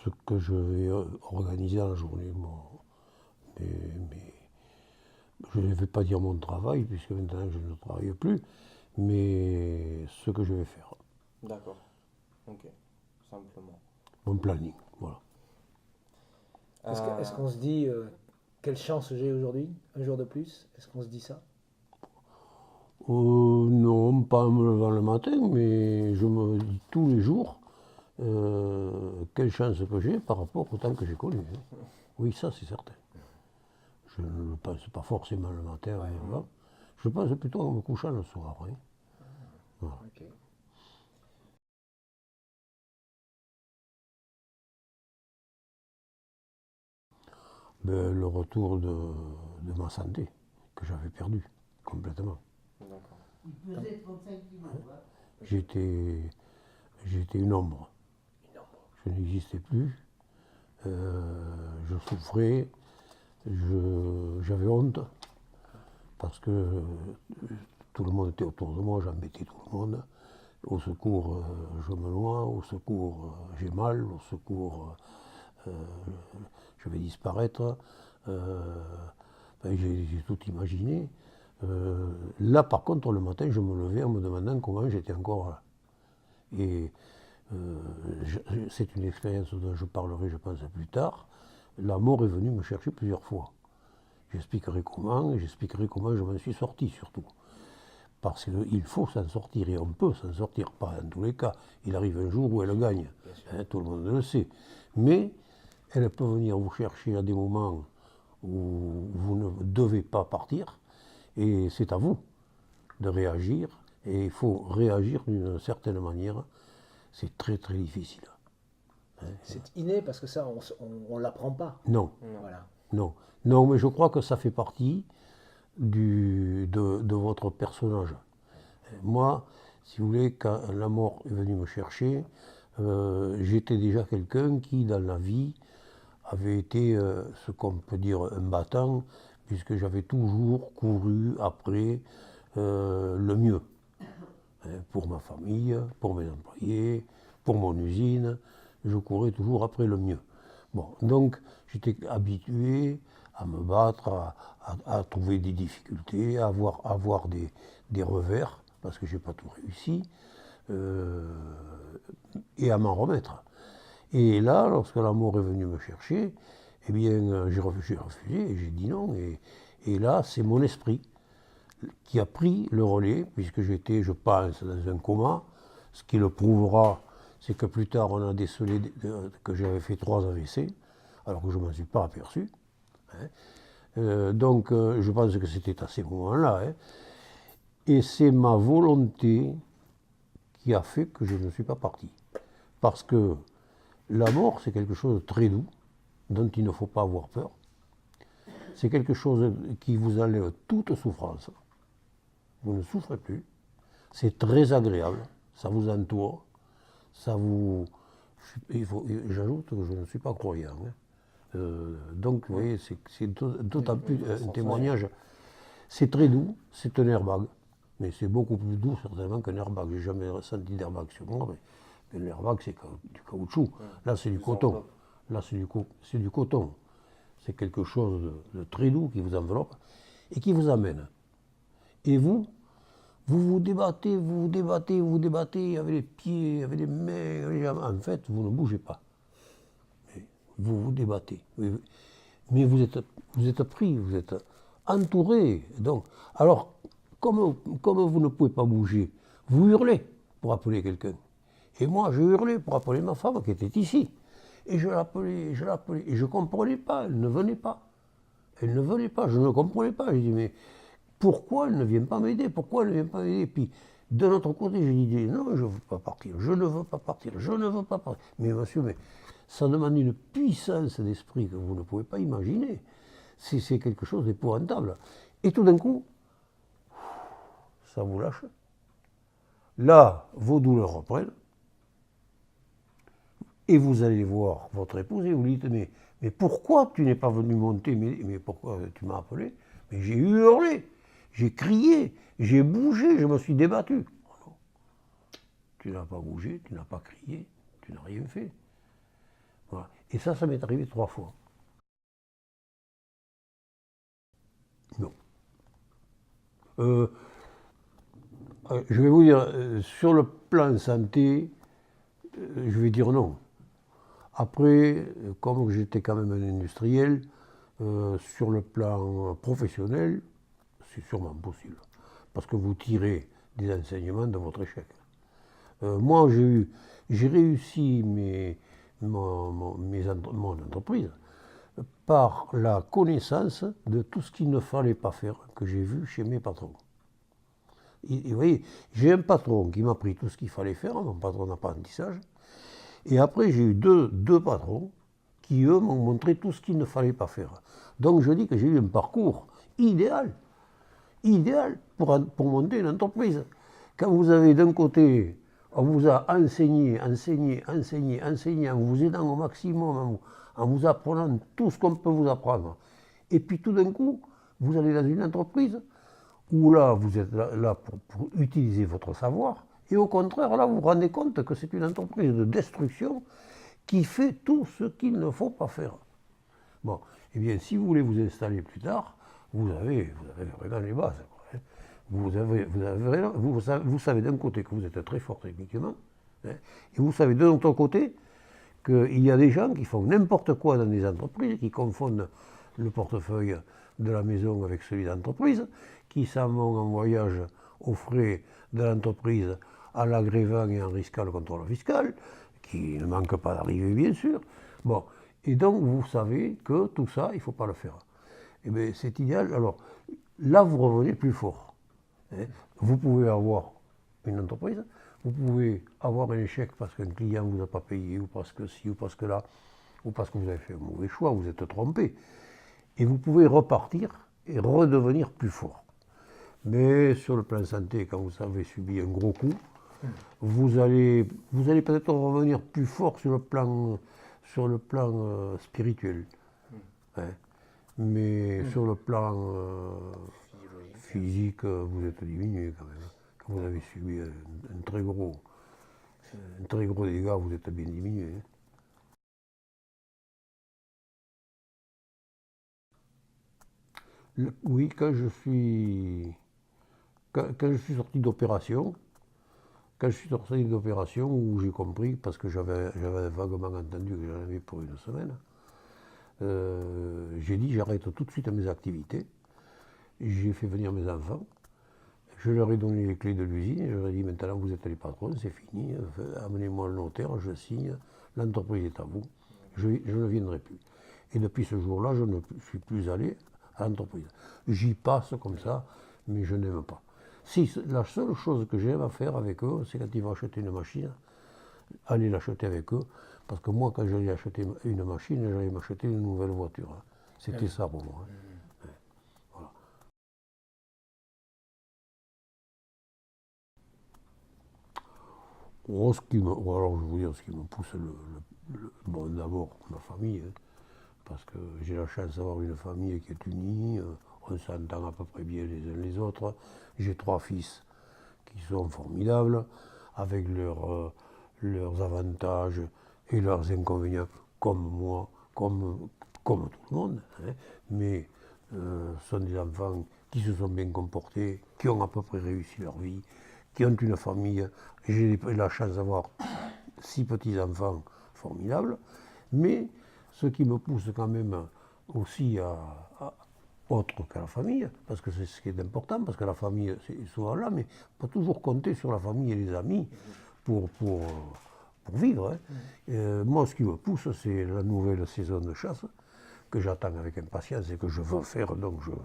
ce que je vais organiser dans la journée. Mais je ne vais pas dire mon travail, puisque maintenant je ne travaille plus, mais ce que je vais faire, D'accord. Ok. Simplement. mon planning, voilà. Est-ce qu'on se dit quelle chance j'ai aujourd'hui, un jour de plus? Est-ce qu'on se dit ça? Non, pas en me levant le matin, mais je me dis tous les jours quelle chance que j'ai par rapport au temps que j'ai connu, hein. Oui, ça c'est certain. Je ne le pense pas forcément le matin, hein, voilà. Je pense plutôt en me couchant le soir, hein. Voilà. Ok. Ben, le retour de ma santé, que j'avais perdu complètement. D'accord. Il pesait 35 kilos, hein. J'étais, j'étais une ombre. Je n'existais plus. Je souffrais. J'avais honte parce que tout le monde était autour de moi, j'embêtais tout le monde. Au secours, je me noie, au secours, j'ai mal, au secours, euh, je vais disparaître. Ben, j'ai tout imaginé. Là, par contre, le matin, je me levais en me demandant comment j'étais encore là. Et c'est une expérience dont je parlerai, je pense, plus tard. La mort est venue me chercher plusieurs fois. J'expliquerai comment, et j'expliquerai comment je m'en suis sorti surtout. Parce qu'il faut s'en sortir, et on peut s'en sortir, pas dans tous les cas. Il arrive un jour où elle gagne, hein, tout le monde le sait. Mais elle peut venir vous chercher à des moments où vous ne devez pas partir, et c'est à vous de réagir, et il faut réagir d'une certaine manière. C'est très très difficile. C'est inné parce que ça, on l'apprend pas. Non, Voilà. non, non, mais je crois que ça fait partie de votre personnage. Moi, si vous voulez, quand la mort est venue me chercher, j'étais déjà quelqu'un qui, dans la vie, avait été ce qu'on peut dire un battant, puisque j'avais toujours couru après le mieux, hein, pour ma famille, pour mes employés, pour mon usine. Je courais toujours après le mieux. Bon, donc j'étais habitué à me battre, à trouver des difficultés, à avoir des revers, parce que je n'ai pas tout réussi, et à m'en remettre. Et là, lorsque l'amour est venu me chercher, eh bien, j'ai refusé, et j'ai dit non. Et là, c'est mon esprit qui a pris le relais, puisque j'étais, je pense, dans un coma. Ce qui le prouvera, c'est que plus tard, on a décelé que j'avais fait 3 AVC, alors que je ne m'en suis pas aperçu, hein. Donc, je pense que c'était à ces moments-là, hein. Et c'est ma volonté qui a fait que je ne suis pas parti. Parce que la mort, c'est quelque chose de très doux, dont il ne faut pas avoir peur. C'est quelque chose qui vous enlève toute souffrance. Vous ne souffrez plus. C'est très agréable. Ça vous entoure. Ça vous. J'ajoute que je ne suis pas croyant, hein. Donc, vous voyez, c'est d'autant plus un témoignage. C'est très doux, c'est un airbag. Mais c'est beaucoup plus doux, certainement, qu'un airbag. J'ai jamais ressenti d'airbag sur moi, mais l'airbag, c'est du caoutchouc. Là, c'est du coton. Là, c'est du coton. C'est quelque chose de très doux qui vous enveloppe et qui vous amène. Et vous débattez, vous débattez, vous débattez avec les pieds, avec les mains, avec les jambes. En fait, vous ne bougez pas. Vous vous débattez. Mais vous êtes pris, vous êtes entouré. Donc, alors, comme vous ne pouvez pas bouger, vous hurlez pour appeler quelqu'un. Et moi, je hurlais pour appeler ma femme qui était ici. Et je l'appelais, et je ne comprenais pas, elle ne venait pas. Elle ne venait pas, je ne comprenais pas. Je dis, mais pourquoi elle ne vient pas m'aider? Pourquoi elle ne vient pas m'aider? Et puis, de l'autre côté, je dis, non, je ne veux pas partir, je ne veux pas partir, je ne veux pas partir. Mais monsieur, mais ça demande une puissance d'esprit que vous ne pouvez pas imaginer. C'est quelque chose d'épouvantable. Et tout d'un coup, ça vous lâche. Là, vos douleurs reprennent. Et vous allez voir votre épouse et vous lui dites, mais pourquoi tu n'es pas venu monter? Mais pourquoi tu m'as appelé? Mais j'ai hurlé, j'ai crié, j'ai bougé, je me suis débattu. Oh non, tu n'as pas bougé, tu n'as pas crié, tu n'as rien fait. Voilà. Et ça m'est arrivé 3 fois. Non. Je vais vous dire, sur le plan santé, je vais dire non. Après, comme j'étais quand même un industriel, sur le plan professionnel, c'est sûrement possible. Parce que vous tirez des enseignements de votre échec. Moi, j'ai réussi mon entreprise par la connaissance de tout ce qu'il ne fallait pas faire, que j'ai vu chez mes patrons. Et vous voyez, j'ai un patron qui m'a appris tout ce qu'il fallait faire, mon patron d'apprentissage, et après j'ai eu deux patrons qui, eux, m'ont montré tout ce qu'il ne fallait pas faire. Donc je dis que j'ai eu un parcours idéal pour monter une entreprise. Quand vous avez d'un côté, on vous a enseigné, en vous aidant au maximum, en vous apprenant tout ce qu'on peut vous apprendre, et puis tout d'un coup, vous allez dans une entreprise où là, vous êtes là pour utiliser votre savoir, et au contraire, là, vous vous rendez compte que c'est une entreprise de destruction qui fait tout ce qu'il ne faut pas faire. Bon, eh bien, si vous voulez vous installer plus tard, vous avez vraiment les bases. Vous savez d'un côté que vous êtes très fort techniquement, hein, et vous savez de l'autre côté qu'il y a des gens qui font n'importe quoi dans des entreprises, qui confondent le portefeuille de la maison avec celui d'entreprise, qui s'en vont en voyage aux frais de l'entreprise en l'agrévant et en risquant le contrôle fiscal, qui ne manque pas d'arriver bien sûr. Bon, et donc vous savez que tout ça, il ne faut pas le faire. Eh bien c'est idéal. Alors là, vous revenez plus fort. Hein. Vous pouvez avoir une entreprise, vous pouvez avoir un échec parce qu'un client ne vous a pas payé, ou parce que ci, ou parce que là, ou parce que vous avez fait un mauvais choix, vous êtes trompé. Et vous pouvez repartir et redevenir plus fort. Mais sur le plan santé, quand vous avez subi un gros coup, vous allez peut-être revenir plus fort sur le plan spirituel. Hein. Mais sur le plan physique, vous êtes diminué quand même. Quand vous avez subi un très gros dégât, vous êtes bien diminué. Oui, quand je suis sorti d'opération, où j'ai compris, parce que j'avais vaguement entendu que j'en avais pour une semaine, j'ai dit j'arrête tout de suite mes activités. J'ai fait venir mes enfants, je leur ai donné les clés de l'usine, et je leur ai dit maintenant vous êtes les patrons, c'est fini, amenez-moi le notaire, je signe, l'entreprise est à vous, je ne viendrai plus. Et depuis ce jour-là, je ne suis plus allé à l'entreprise. J'y passe comme ça, mais je n'aime pas. Si, la seule chose que j'aime à faire avec eux, c'est quand ils vont acheter une machine, aller l'acheter avec eux, parce que moi, quand j'allais acheter une machine, j'allais m'acheter une nouvelle voiture. Hein. C'était ça pour moi. Hein. Voilà. Alors, je vais vous dire, ce qui me pousse bon, d'abord, ma famille, hein, parce que j'ai la chance d'avoir une famille qui est unie, on s'entend à peu près bien les uns les autres. J'ai 3 fils qui sont formidables, avec leurs avantages et leurs inconvénients, comme moi, comme tout le monde. Hein. Mais ce sont des enfants qui se sont bien comportés, qui ont à peu près réussi leur vie, qui ont une famille. J'ai la chance d'avoir 6 petits-enfants formidables, mais ce qui me pousse quand même aussi autre qu'à la famille, parce que c'est ce qui est important, parce que la famille c'est souvent là, mais pas toujours compter sur la famille et les amis pour vivre. Hein. Moi, ce qui me pousse, c'est la nouvelle saison de chasse, que j'attends avec impatience et que je veux faire. Donc, vous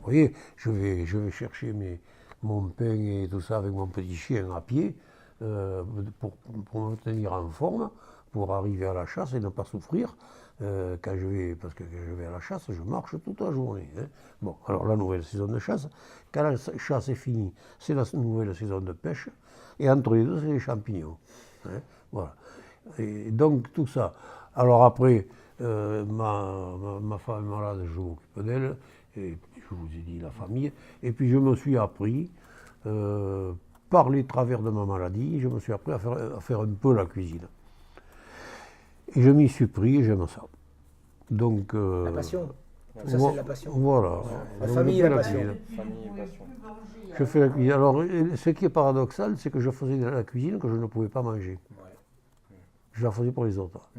voyez, je vais chercher mon pain et tout ça avec mon petit chien à pied pour me tenir en forme, pour arriver à la chasse et ne pas souffrir. Parce que quand je vais à la chasse, je marche toute la journée. Hein. Bon, alors la nouvelle saison de chasse, quand la chasse est finie, c'est la nouvelle saison de pêche, et entre les deux, c'est les champignons. Hein. Voilà. Et donc tout ça. Alors après, ma femme est malade, je m'occupe d'elle, et je vous ai dit la famille, et puis je me suis appris, par les travers de ma maladie, je me suis appris à faire un peu la cuisine. Et je m'y suis pris et j'aime ça. Donc, La passion. Tout ça, vo- c'est de la passion. Voilà. La Donc, famille je et fais la passion. cuisine. Famille et passion. Je fais la cuisine. Alors, ce qui est paradoxal, c'est que je faisais de la cuisine que je ne pouvais pas manger. Ouais. Je la faisais pour les autres.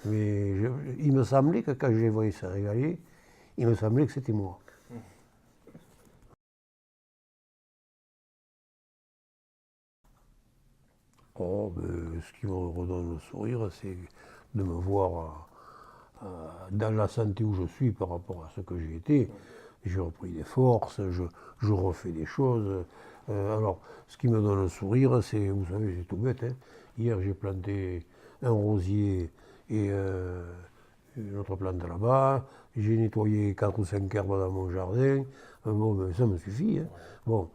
Mais il me semblait que quand je les voyais se régaler, il me semblait que c'était moi. Oh, ben, ce qui me redonne le sourire, c'est de me voir dans la santé où je suis par rapport à ce que j'ai été. J'ai repris des forces, je refais des choses. Alors, ce qui me donne le sourire, c'est, vous savez, c'est tout bête, hein. Hier, j'ai planté un rosier et une autre plante là-bas. J'ai nettoyé 4 ou 5 herbes dans mon jardin. Bon, ben, ça me suffit, hein. Bon,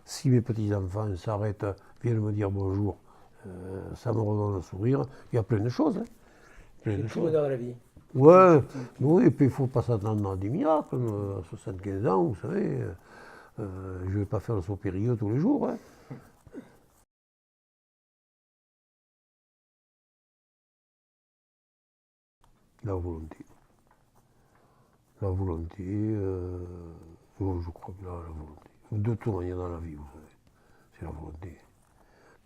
si mes petits-enfants s'arrêtent, viennent me dire bonjour, ça me redonne le sourire. Il y a plein de choses, hein. Plein Le de petit choses. bonheur de la vie. Ouais, oui, et puis il ne faut pas s'attendre à des miracles. À 75 ans, vous savez, je ne vais pas faire le saut périlleux tous les jours, hein. La volonté. La volonté, je crois que la volonté. De toute manière dans la vie, vous savez, c'est la volonté.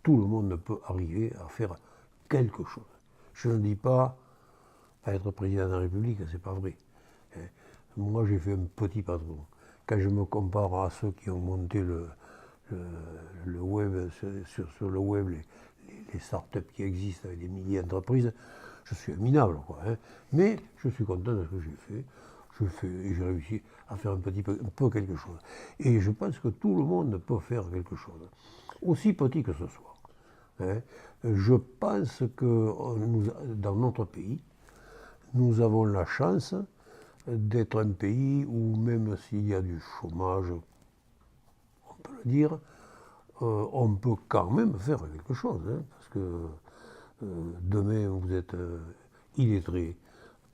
Tout le monde ne peut arriver à faire quelque chose. Je ne dis pas à être président de la République, c'est pas vrai, hein. Moi, j'ai fait un petit patron. Quand je me compare à ceux qui ont monté le web, sur le web, les startups qui existent avec des milliers d'entreprises, je suis minable, quoi, hein. Mais je suis content de ce que j'ai fait. Et j'ai réussi à faire un peu quelque chose. Et je pense que tout le monde peut faire quelque chose, aussi petit que ce soit, hein. Je pense que dans notre pays, nous avons la chance d'être un pays où, même s'il y a du chômage, on peut le dire, on peut quand même faire quelque chose, hein, parce que demain vous êtes illettré,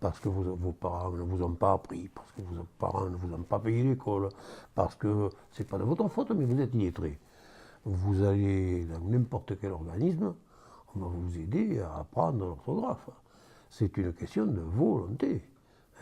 parce que vos parents ne vous ont pas appris, parce que vos parents ne vous ont pas payé l'école, parce que c'est pas de votre faute, mais vous êtes illettré. Vous allez dans n'importe quel organisme, on va vous aider à apprendre l'orthographe. C'est une question de volonté,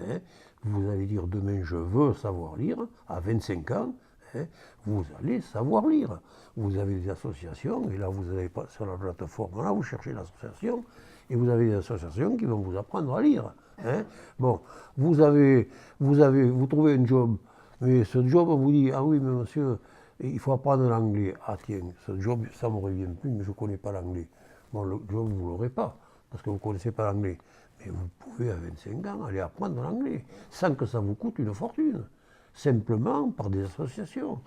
hein. Vous allez dire demain je veux savoir lire, à 25 ans, hein, vous allez savoir lire. Vous avez des associations, et là vous allez sur la plateforme, là vous cherchez l'association, et vous avez des associations qui vont vous apprendre à lire, hein. Bon, vous trouvez un job, mais ce job on vous dit, ah oui mais monsieur, il faut apprendre l'anglais. Ah tiens, ce job, ça ne me revient plus, mais je ne connais pas l'anglais. Bon, le job, vous ne l'aurez pas, parce que vous ne connaissez pas l'anglais. Mais vous pouvez, à 25 ans, aller apprendre l'anglais, sans que ça vous coûte une fortune. Simplement par des associations.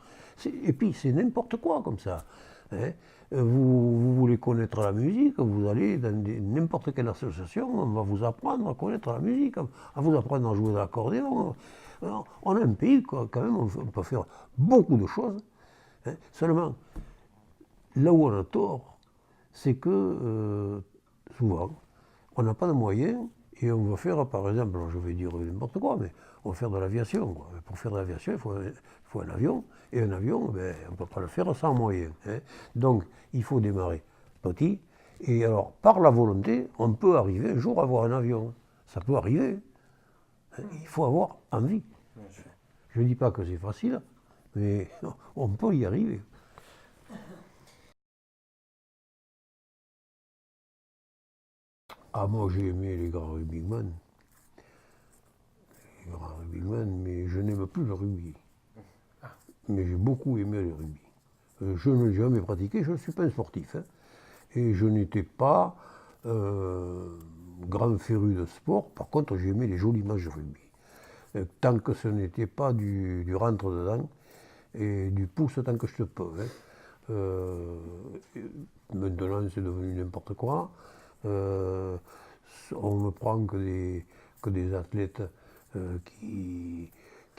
Et puis, c'est n'importe quoi comme ça, hein. Vous voulez connaître la musique, vous allez dans n'importe quelle association, on va vous apprendre à connaître la musique, à vous apprendre à jouer de l'accordéon. Alors, on a un pays, quoi, quand même, on peut faire beaucoup de choses, hein. Seulement, là où on a tort, c'est que souvent, on n'a pas de moyens et on veut faire, par exemple, alors je vais dire n'importe quoi, mais on va faire de l'aviation, quoi. Pour faire de l'aviation, il faut un avion, et un avion, ben, on ne peut pas le faire sans moyens, hein. Donc, il faut démarrer petit, et alors, par la volonté, on peut arriver un jour à avoir un avion. Ça peut arriver, hein. Il faut avoir envie. Je ne dis pas que c'est facile, mais on peut y arriver. Ah, moi j'ai aimé les grands rugbymen. Les grands rugbymen, mais je n'aime plus le rugby. Mais j'ai beaucoup aimé le rugby. Je ne l'ai jamais pratiqué, je ne suis pas un sportif, hein. Et je n'étais pas grand féru de sport. Par contre, j'ai aimé les jolis matchs de rugby. Tant que ce n'était pas du rentre-dedans et du pouce tant que je te peux, hein. Maintenant, c'est devenu n'importe quoi. On ne prend que des athlètes qui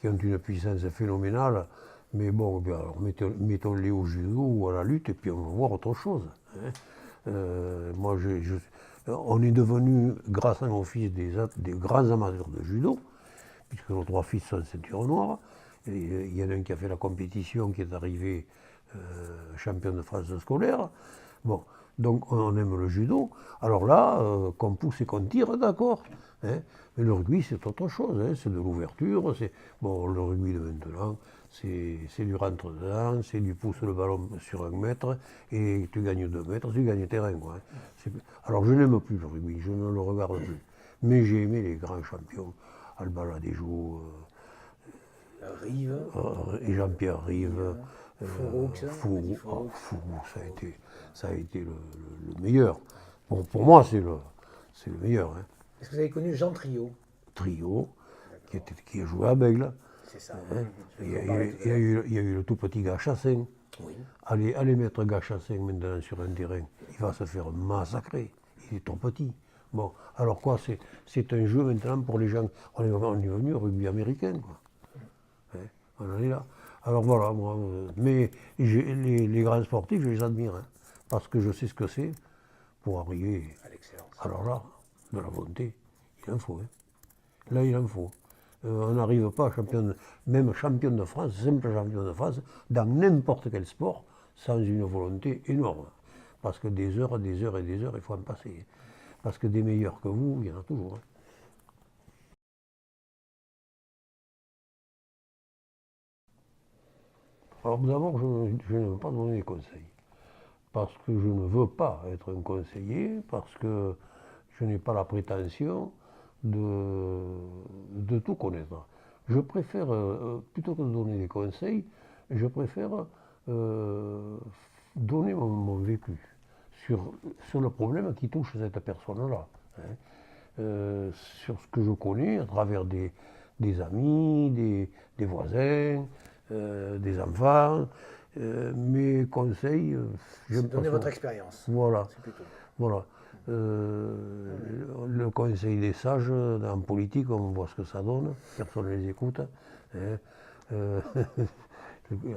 ont une puissance phénoménale. Mais bon, bien, alors mettons-les au judo ou à la lutte et puis on va voir autre chose, hein. Moi, on est devenu, grâce à mon fils, des grands amateurs de judo, puisque nos 3 fils sont ceinture noire. Il y en a un qui a fait la compétition, qui est arrivé champion de France scolaire. Bon, Donc on aime le judo. Alors là, qu'on pousse et qu'on tire, d'accord. Hein. Mais le rugby, c'est autre chose. Hein. C'est de l'ouverture. Bon, le rugby de maintenant, c'est du rentre-dedans, c'est du pouce le ballon sur 1 mètre et tu gagnes 2 mètres, tu gagnes terrain. Quoi, hein. Alors je n'aime plus le rugby, je ne le regarde plus. Mais j'ai aimé les grands champions, Albala Desjous, Rive, et Jean-Pierre Rive, Fouroux, Fouroux, ça a été le meilleur. Bon, pour moi, c'est le meilleur. Hein. Est-ce que vous avez connu Jean Trio? Trio, qui a joué à Bègle. C'est ça. Hein. Il y a eu le tout petit Gachassin. Oui. Allez mettre Gachassin maintenant sur un terrain, il va se faire massacrer. Il est trop petit. Bon, alors quoi, c'est un jeu maintenant pour les gens. On est venu au rugby américain, quoi. Hein, on en est là. Alors voilà, moi, mais les grands sportifs, je les admire, hein, parce que je sais ce que c'est pour arriver. À l'excellence. Alors là, de la volonté, il en faut. Hein. Là, il en faut. On n'arrive pas à même champion de France, simple champion de France, dans n'importe quel sport, sans une volonté énorme. Parce que des heures et des heures, il faut en passer. Parce que des meilleurs que vous, il y en a toujours. Hein. Alors d'abord, je ne veux pas donner des conseils. Parce que je ne veux pas être un conseiller, parce que je n'ai pas la prétention de tout connaître. Je préfère, plutôt que de donner des conseils, je préfère donner mon vécu sur le problème qui touche cette personne-là. Hein. Sur ce que je connais à travers des amis, des voisins, des enfants. Mes conseils, C'est donner votre expérience. Voilà. C'est plutôt. Voilà. Le conseil des sages, en politique, on voit ce que ça donne, personne ne les écoute. Hein.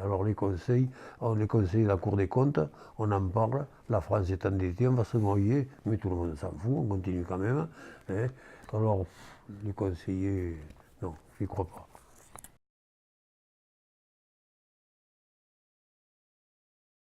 Alors les conseils de la Cour des comptes, on en parle, la France est endettée, on va se noyer, mais tout le monde s'en fout, on continue quand même. Hein. Alors, les conseillers, non, je n'y crois pas.